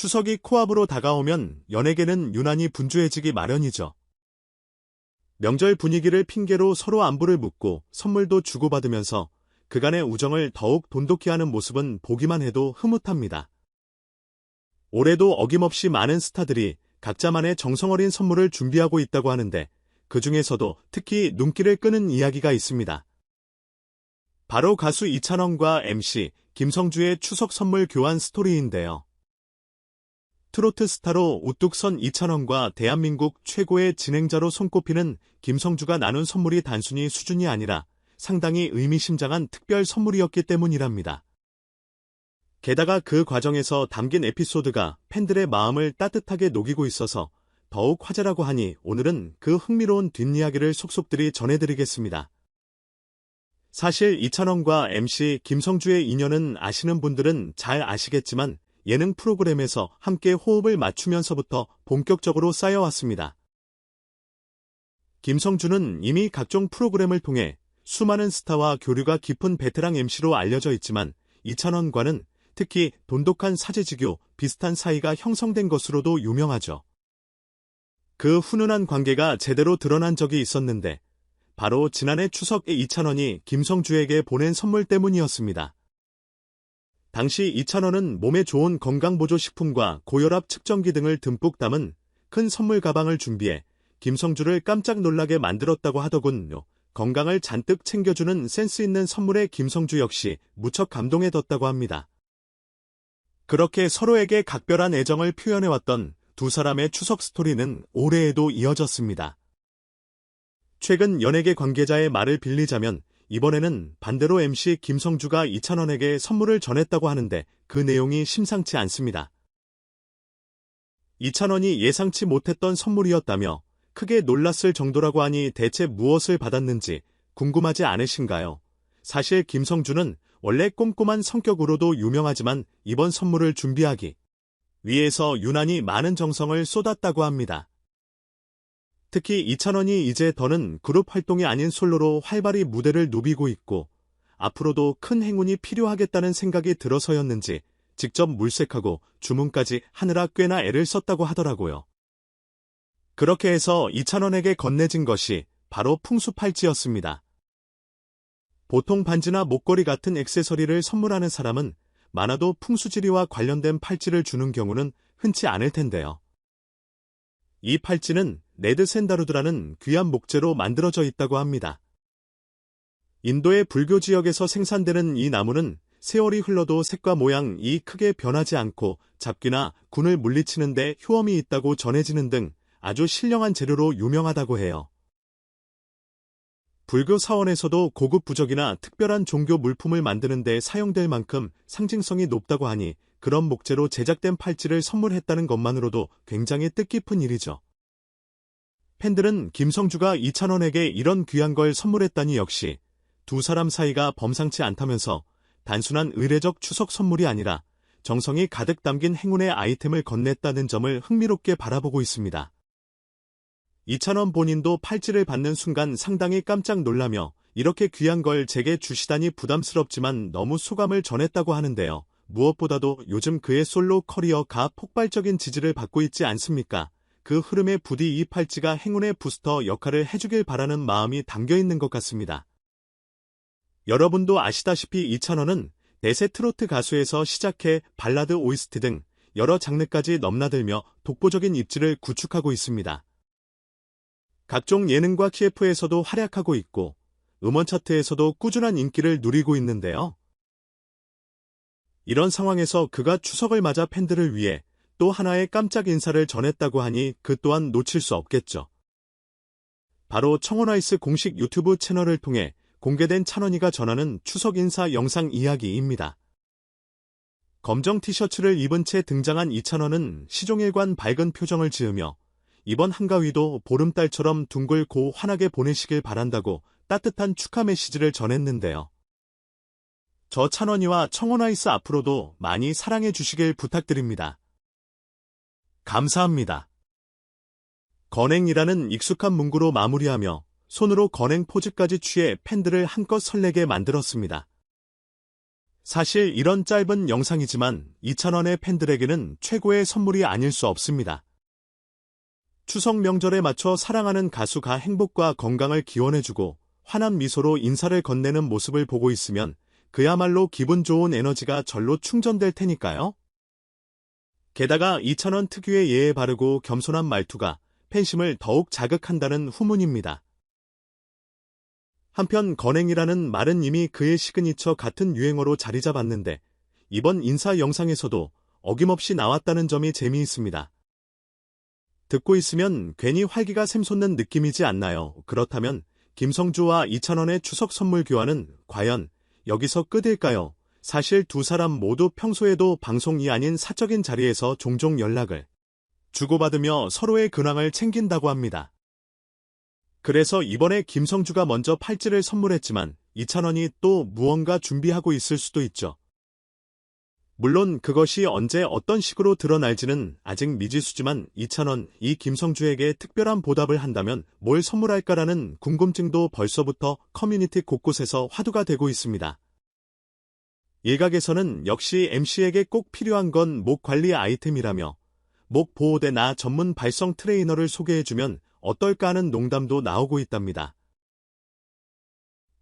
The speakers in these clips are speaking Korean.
추석이 코앞으로 다가오면 연예계는 유난히 분주해지기 마련이죠. 명절 분위기를 핑계로 서로 안부를 묻고 선물도 주고받으면서 그간의 우정을 더욱 돈독히 하는 모습은 보기만 해도 흐뭇합니다. 올해도 어김없이 많은 스타들이 각자만의 정성어린 선물을 준비하고 있다고 하는데 그 중에서도 특히 눈길을 끄는 이야기가 있습니다. 바로 가수 이찬원과 MC 김성주의 추석 선물 교환 스토리인데요. 트로트 스타로 우뚝 선 이찬원과 대한민국 최고의 진행자로 손꼽히는 김성주가 나눈 선물이 단순히 수준이 아니라 상당히 의미심장한 특별 선물이었기 때문이랍니다. 게다가 그 과정에서 담긴 에피소드가 팬들의 마음을 따뜻하게 녹이고 있어서 더욱 화제라고 하니 오늘은 그 흥미로운 뒷이야기를 속속들이 전해드리겠습니다. 사실 이찬원과 MC 김성주의 인연은 아시는 분들은 잘 아시겠지만 예능 프로그램에서 함께 호흡을 맞추면서부터 본격적으로 쌓여왔습니다. 김성주는 이미 각종 프로그램을 통해 수많은 스타와 교류가 깊은 베테랑 MC로 알려져 있지만 이찬원과는 특히 돈독한 사제지교 비슷한 사이가 형성된 것으로도 유명하죠. 그 훈훈한 관계가 제대로 드러난 적이 있었는데 바로 지난해 추석에 이찬원이 김성주에게 보낸 선물 때문이었습니다. 당시 이찬원은 몸에 좋은 건강보조식품과 고혈압 측정기 등을 듬뿍 담은 큰 선물 가방을 준비해 김성주를 깜짝 놀라게 만들었다고 하더군요. 건강을 잔뜩 챙겨주는 센스 있는 선물에 김성주 역시 무척 감동해뒀다고 합니다. 그렇게 서로에게 각별한 애정을 표현해왔던 두 사람의 추석 스토리는 올해에도 이어졌습니다. 최근 연예계 관계자의 말을 빌리자면 이번에는 반대로 MC 김성주가 이찬원에게 선물을 전했다고 하는데 그 내용이 심상치 않습니다. 이찬원이 예상치 못했던 선물이었다며 크게 놀랐을 정도라고 하니 대체 무엇을 받았는지 궁금하지 않으신가요? 사실 김성주는 원래 꼼꼼한 성격으로도 유명하지만 이번 선물을 준비하기 위해서 유난히 많은 정성을 쏟았다고 합니다. 특히 이찬원이 이제 더는 그룹 활동이 아닌 솔로로 활발히 무대를 누비고 있고 앞으로도 큰 행운이 필요하겠다는 생각이 들어서였는지 직접 물색하고 주문까지 하느라 꽤나 애를 썼다고 하더라고요. 그렇게 해서 이찬원에게 건네진 것이 바로 풍수 팔찌였습니다. 보통 반지나 목걸이 같은 액세서리를 선물하는 사람은 많아도 풍수지리와 관련된 팔찌를 주는 경우는 흔치 않을 텐데요. 이 팔찌는 레드 샌다루드라는 귀한 목재로 만들어져 있다고 합니다. 인도의 불교 지역에서 생산되는 이 나무는 세월이 흘러도 색과 모양이 크게 변하지 않고 잡귀나 균을 물리치는 데 효험이 있다고 전해지는 등 아주 신령한 재료로 유명하다고 해요. 불교 사원에서도 고급 부적이나 특별한 종교 물품을 만드는 데 사용될 만큼 상징성이 높다고 하니 그런 목재로 제작된 팔찌를 선물했다는 것만으로도 굉장히 뜻깊은 일이죠. 팬들은 김성주가 이찬원에게 이런 귀한 걸 선물했다니 역시 두 사람 사이가 범상치 않다면서 단순한 의례적 추석 선물이 아니라 정성이 가득 담긴 행운의 아이템을 건넸다는 점을 흥미롭게 바라보고 있습니다. 이찬원 본인도 팔찌를 받는 순간 상당히 깜짝 놀라며 이렇게 귀한 걸 제게 주시다니 부담스럽지만 너무 소감을 전했다고 하는데요. 무엇보다도 요즘 그의 솔로 커리어가 폭발적인 지지를 받고 있지 않습니까? 그 흐름에 부디 이 팔찌가 행운의 부스터 역할을 해주길 바라는 마음이 담겨있는 것 같습니다. 여러분도 아시다시피 이찬원은 대세 트로트 가수에서 시작해 발라드 OST 등 여러 장르까지 넘나들며 독보적인 입지를 구축하고 있습니다. 각종 예능과 TF에서도 활약하고 있고 음원 차트에서도 꾸준한 인기를 누리고 있는데요. 이런 상황에서 그가 추석을 맞아 팬들을 위해 또 하나의 깜짝 인사를 전했다고 하니 그 또한 놓칠 수 없겠죠. 바로 청원아이스 공식 유튜브 채널을 통해 공개된 찬원이가 전하는 추석 인사 영상 이야기입니다. 검정 티셔츠를 입은 채 등장한 이찬원은 시종일관 밝은 표정을 지으며 이번 한가위도 보름달처럼 둥글고 환하게 보내시길 바란다고 따뜻한 축하 메시지를 전했는데요. 저 찬원이와 청원아이스 앞으로도 많이 사랑해 주시길 부탁드립니다. 감사합니다. 건행이라는 익숙한 문구로 마무리하며 손으로 건행 포즈까지 취해 팬들을 한껏 설레게 만들었습니다. 사실 이런 짧은 영상이지만 이찬원의 팬들에게는 최고의 선물이 아닐 수 없습니다. 추석 명절에 맞춰 사랑하는 가수가 행복과 건강을 기원해주고 환한 미소로 인사를 건네는 모습을 보고 있으면 그야말로 기분 좋은 에너지가 절로 충전될 테니까요. 게다가 이찬원 특유의 예에 바르고 겸손한 말투가 팬심을 더욱 자극한다는 후문입니다. 한편 건행이라는 말은 이미 그의 시그니처 같은 유행어로 자리 잡았는데 이번 인사 영상에서도 어김없이 나왔다는 점이 재미있습니다. 듣고 있으면 괜히 활기가 샘솟는 느낌이지 않나요? 그렇다면 김성주와 이찬원의 추석 선물 교환은 과연 여기서 끝일까요? 사실 두 사람 모두 평소에도 방송이 아닌 사적인 자리에서 종종 연락을 주고받으며 서로의 근황을 챙긴다고 합니다. 그래서 이번에 김성주가 먼저 팔찌를 선물했지만 이찬원이 또 무언가 준비하고 있을 수도 있죠. 물론 그것이 언제 어떤 식으로 드러날지는 아직 미지수지만 이찬원이 김성주에게 특별한 보답을 한다면 뭘 선물할까라는 궁금증도 벌써부터 커뮤니티 곳곳에서 화두가 되고 있습니다. 일각에서는 역시 MC에게 꼭 필요한 건 목 관리 아이템이라며 목 보호대나 전문 발성 트레이너를 소개해주면 어떨까 하는 농담도 나오고 있답니다.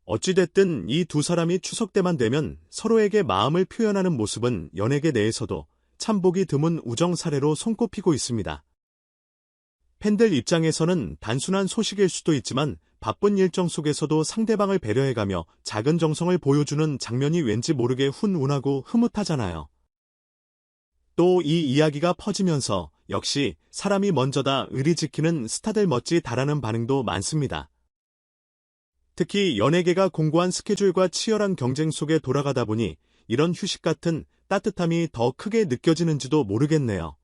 어찌됐든 이 두 사람이 추석 때만 되면 서로에게 마음을 표현하는 모습은 연예계 내에서도 참 보기 드문 우정 사례로 손꼽히고 있습니다. 팬들 입장에서는 단순한 소식일 수도 있지만 바쁜 일정 속에서도 상대방을 배려해가며 작은 정성을 보여주는 장면이 왠지 모르게 훈훈하고 흐뭇하잖아요. 또 이 이야기가 퍼지면서 역시 사람이 먼저다 의리 지키는 스타들 멋지다라는 반응도 많습니다. 특히 연예계가 공고한 스케줄과 치열한 경쟁 속에 돌아가다 보니 이런 휴식 같은 따뜻함이 더 크게 느껴지는지도 모르겠네요.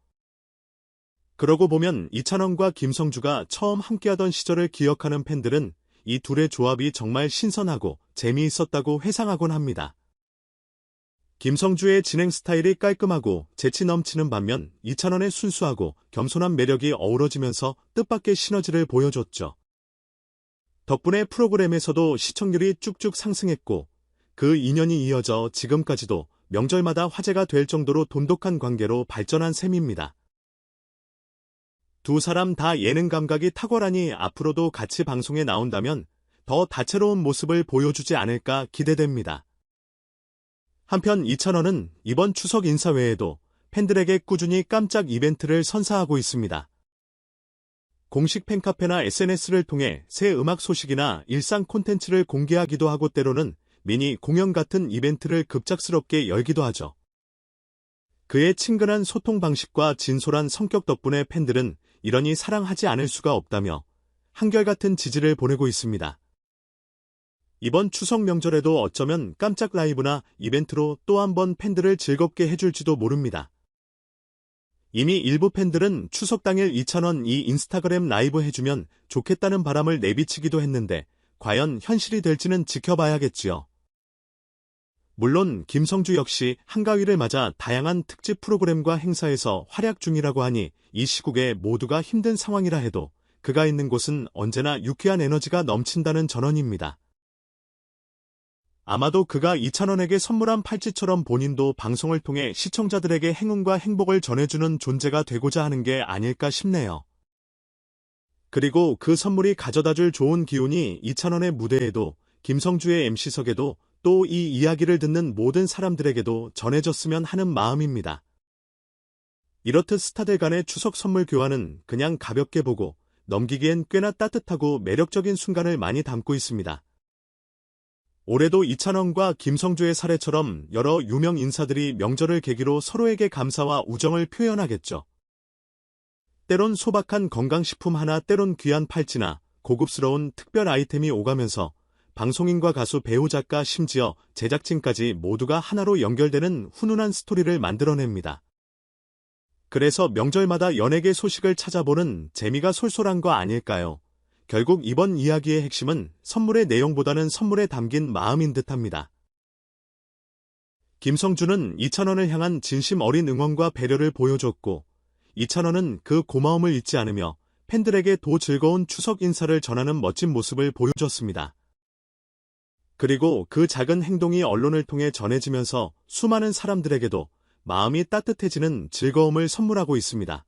그러고 보면 이찬원과 김성주가 처음 함께하던 시절을 기억하는 팬들은 이 둘의 조합이 정말 신선하고 재미있었다고 회상하곤 합니다. 김성주의 진행 스타일이 깔끔하고 재치 넘치는 반면 이찬원의 순수하고 겸손한 매력이 어우러지면서 뜻밖의 시너지를 보여줬죠. 덕분에 프로그램에서도 시청률이 쭉쭉 상승했고 그 인연이 이어져 지금까지도 명절마다 화제가 될 정도로 돈독한 관계로 발전한 셈입니다. 두 사람 다 예능 감각이 탁월하니 앞으로도 같이 방송에 나온다면 더 다채로운 모습을 보여주지 않을까 기대됩니다. 한편 이찬원은 이번 추석 인사 외에도 팬들에게 꾸준히 깜짝 이벤트를 선사하고 있습니다. 공식 팬카페나 SNS를 통해 새 음악 소식이나 일상 콘텐츠를 공개하기도 하고 때로는 미니 공연 같은 이벤트를 급작스럽게 열기도 하죠. 그의 친근한 소통 방식과 진솔한 성격 덕분에 팬들은 이러니 사랑하지 않을 수가 없다며 한결같은 지지를 보내고 있습니다. 이번 추석 명절에도 어쩌면 깜짝 라이브나 이벤트로 또 한 번 팬들을 즐겁게 해줄지도 모릅니다. 이미 일부 팬들은 추석 당일 이찬원이 인스타그램 라이브 해주면 좋겠다는 바람을 내비치기도 했는데 과연 현실이 될지는 지켜봐야겠지요. 물론 김성주 역시 한가위를 맞아 다양한 특집 프로그램과 행사에서 활약 중이라고 하니 이 시국에 모두가 힘든 상황이라 해도 그가 있는 곳은 언제나 유쾌한 에너지가 넘친다는 전언입니다. 아마도 그가 이찬원에게 선물한 팔찌처럼 본인도 방송을 통해 시청자들에게 행운과 행복을 전해주는 존재가 되고자 하는 게 아닐까 싶네요. 그리고 그 선물이 가져다줄 좋은 기운이 이찬원의 무대에도 김성주의 MC석에도 또 이 이야기를 듣는 모든 사람들에게도 전해졌으면 하는 마음입니다. 이렇듯 스타들 간의 추석 선물 교환은 그냥 가볍게 보고 넘기기엔 꽤나 따뜻하고 매력적인 순간을 많이 담고 있습니다. 올해도 이찬원과 김성주의 사례처럼 여러 유명 인사들이 명절을 계기로 서로에게 감사와 우정을 표현하겠죠. 때론 소박한 건강식품 하나, 때론 귀한 팔찌나 고급스러운 특별 아이템이 오가면서 방송인과 가수, 배우, 작가, 심지어 제작진까지 모두가 하나로 연결되는 훈훈한 스토리를 만들어냅니다. 그래서 명절마다 연예계 소식을 찾아보는 재미가 솔솔한 거 아닐까요? 결국 이번 이야기의 핵심은 선물의 내용보다는 선물에 담긴 마음인 듯합니다. 김성주는 이찬원을 향한 진심 어린 응원과 배려를 보여줬고 이찬원은 그 고마움을 잊지 않으며 팬들에게 더 즐거운 추석 인사를 전하는 멋진 모습을 보여줬습니다. 그리고 그 작은 행동이 언론을 통해 전해지면서 수많은 사람들에게도 마음이 따뜻해지는 즐거움을 선물하고 있습니다.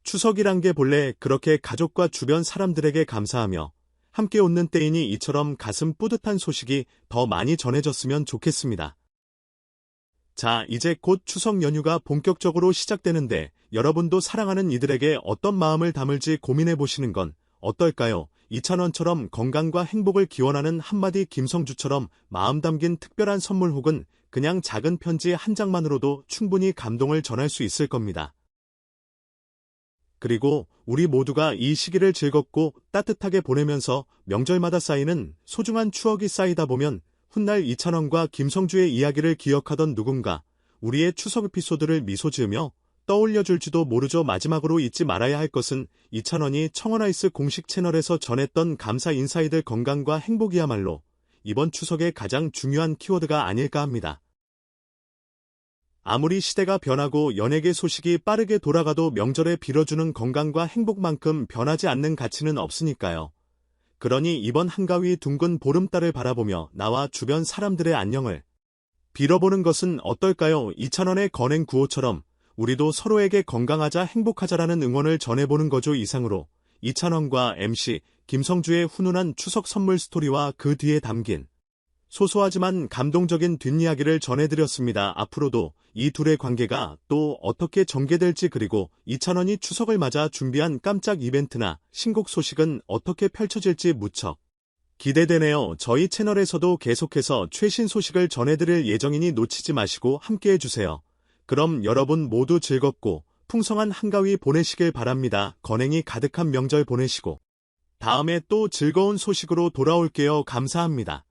추석이란 게 본래 그렇게 가족과 주변 사람들에게 감사하며 함께 웃는 때이니 이처럼 가슴 뿌듯한 소식이 더 많이 전해졌으면 좋겠습니다. 자, 이제 곧 추석 연휴가 본격적으로 시작되는데 여러분도 사랑하는 이들에게 어떤 마음을 담을지 고민해 보시는 건 어떨까요? 이찬원처럼 건강과 행복을 기원하는 한마디 김성주처럼 마음 담긴 특별한 선물 혹은 그냥 작은 편지 한 장만으로도 충분히 감동을 전할 수 있을 겁니다. 그리고 우리 모두가 이 시기를 즐겁고 따뜻하게 보내면서 명절마다 쌓이는 소중한 추억이 쌓이다 보면 훗날 이찬원과 김성주의 이야기를 기억하던 누군가 우리의 추석 에피소드를 미소 지으며 떠올려줄지도 모르죠. 마지막으로 잊지 말아야 할 것은 이찬원이 청원아이스 공식 채널에서 전했던 감사 인사이들 건강과 행복이야말로 이번 추석의 가장 중요한 키워드가 아닐까 합니다. 아무리 시대가 변하고 연예계 소식이 빠르게 돌아가도 명절에 빌어주는 건강과 행복만큼 변하지 않는 가치는 없으니까요. 그러니 이번 한가위 둥근 보름달을 바라보며 나와 주변 사람들의 안녕을 빌어보는 것은 어떨까요? 이찬원의 건행 구호처럼 우리도 서로에게 건강하자 행복하자라는 응원을 전해보는 거죠. 이상으로 이찬원과 MC 김성주의 훈훈한 추석 선물 스토리와 그 뒤에 담긴 소소하지만 감동적인 뒷이야기를 전해드렸습니다. 앞으로도 이 둘의 관계가 또 어떻게 전개될지 그리고 이찬원이 추석을 맞아 준비한 깜짝 이벤트나 신곡 소식은 어떻게 펼쳐질지 무척 기대되네요. 저희 채널에서도 계속해서 최신 소식을 전해드릴 예정이니 놓치지 마시고 함께해주세요. 그럼 여러분 모두 즐겁고 풍성한 한가위 보내시길 바랍니다. 건행이 가득한 명절 보내시고 다음에 또 즐거운 소식으로 돌아올게요. 감사합니다.